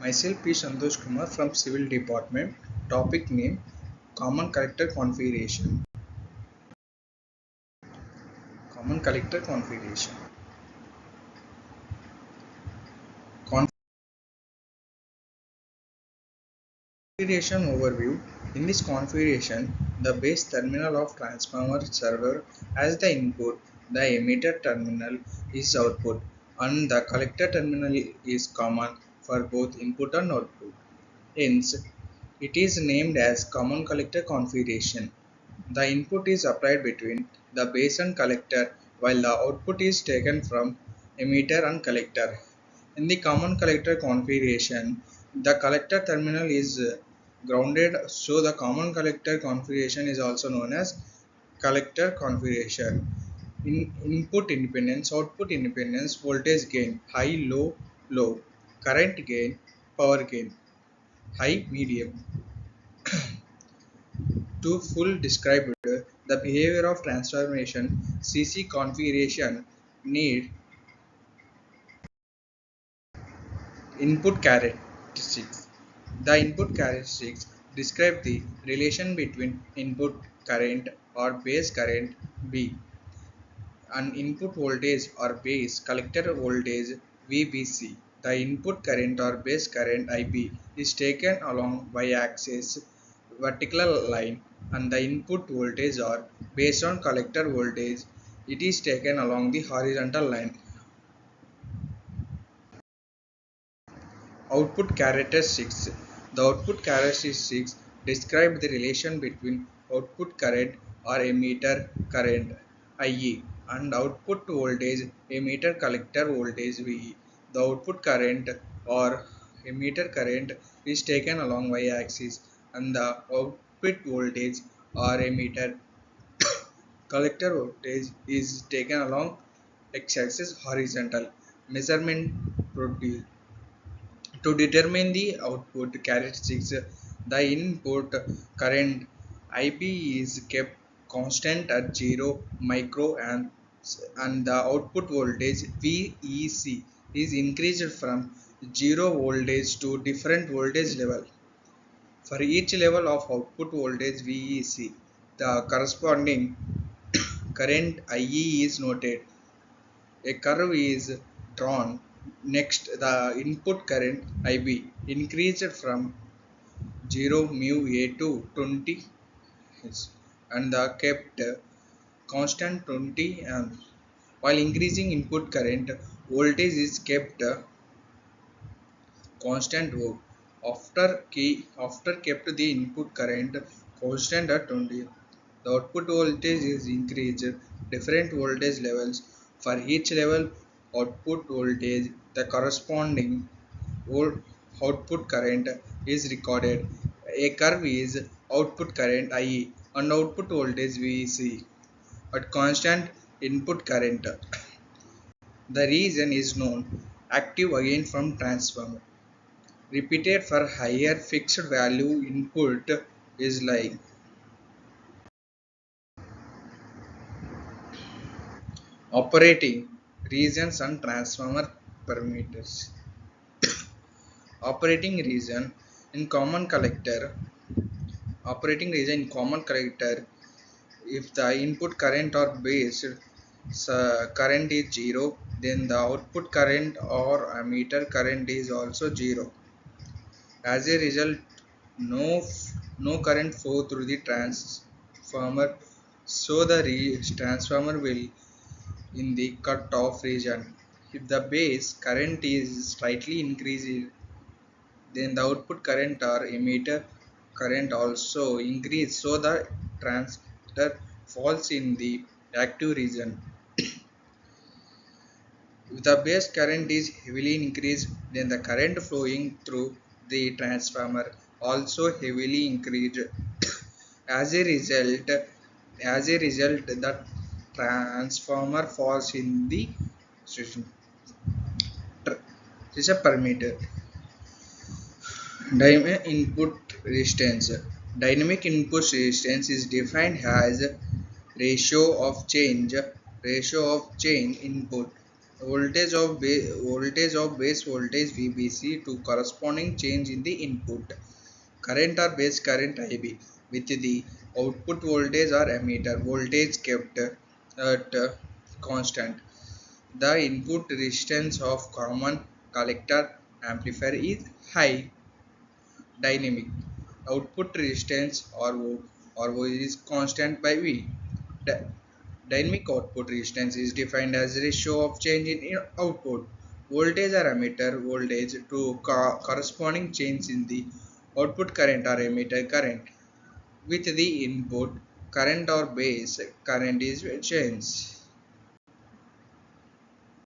Myself P. Santosh Kumar from Civil Department. Topic name Common Collector Configuration. Common Collector Configuration. Configuration overview. In this configuration, the base terminal of transformer server as the input, the emitter terminal is output, and the collector terminal is common for both input and output. Hence, it is named as Common Collector Configuration. The input is applied between the base and collector while the output is taken from emitter and collector. In the common collector configuration, the collector terminal is grounded, so the common collector configuration is also known as collector configuration. In input independence, output independence, voltage gain, high, low, low, current gain, power gain, high, medium. To full describe the behavior of transformation, CC configuration need input characteristics. The input characteristics describe the relation between input current or base current B and input voltage or base collector voltage VBC. The input current or base current IB is taken along y-axis vertical line, and the input voltage or based on collector voltage it is taken along the horizontal line. Output characteristics. The output characteristics describe the relation between output current or emitter current IE and output voltage emitter collector voltage VE. The output current or emitter current is taken along y-axis, and the output voltage or emitter collector voltage is taken along x-axis horizontal. Measurement produced. To determine the output characteristics, the input current IB is kept constant at 0 microamps, and the output voltage VEC is increased from 0 voltage to different voltage level. For each level of output voltage VEC, the corresponding current IE is noted. A curve is drawn. Next, the input current IB increased from 0 mu A to 20 and the kept constant 20 amps. While increasing input current, voltage is kept constant O. After kept the input current constant at 20, the output voltage is increased different voltage levels. For each level output voltage, the corresponding output current is recorded. A curve is output current IE and output voltage VEC at constant input current. The reason is known. Active again from transformer. Repeated for higher fixed value input is like operating regions and transformer parameters. Operating region in common collector. Operating region in common collector, if the input current or base current is 0, then the output current or ammeter current is also 0. As a result, no current flow through the transformer, so the transformer will in the cut off region. If the base current is slightly increased, then the output current or emitter current also increase, so the transistor falls in the active region. If the base current is heavily increased, then the current flowing through the transformer also heavily increased. As a result, the transformer falls in the system. This is a parameter. Dynamic input resistance. Dynamic input resistance is defined as ratio of change input Voltage of base voltage VBC to corresponding change in the input current or base current IB with the output voltage or emitter voltage kept at constant. The input resistance of common collector amplifier is high. Dynamic output resistance or is constant by V. Dynamic output resistance is defined as ratio of change in output voltage or emitter voltage to corresponding change in the output current or emitter current with the input current or base current is changed.